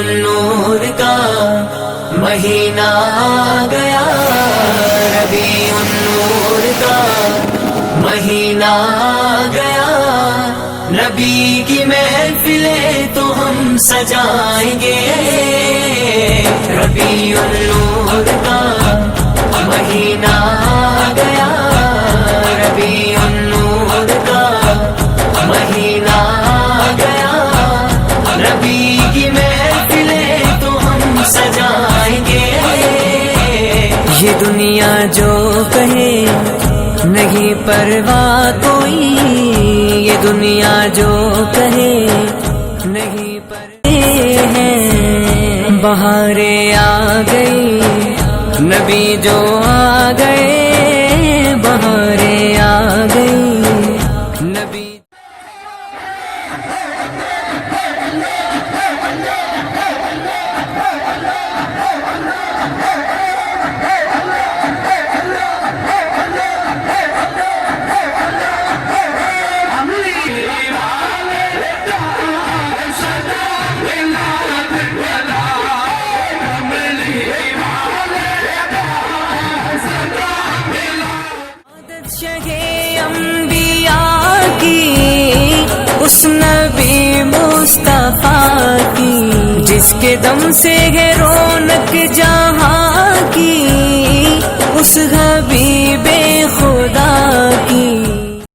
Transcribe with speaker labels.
Speaker 1: النور کا مہینہ آ گیا، ربیع النور کا مہینہ آ گیا، نبی کی محفلیں تو ہم سجائیں گے، ربیع النور کا مہینہ آ گیا، ربیع النور کا مہینہ آ گیا، نبی کی محفلیں تو ہم سجائیں گے۔ یہ دنیا جو کہے نہیں پرواہ کوئی، یہ دنیا جو کہے نہیں پرواہ ہے، بہاریں آ گئی نبی جو آ گئے، بہاریں آ گئی نبی۔ انبیاء کی اس نبی مصطفیٰ کی، جس کے دم سے ہے رونق جہاں کی، اس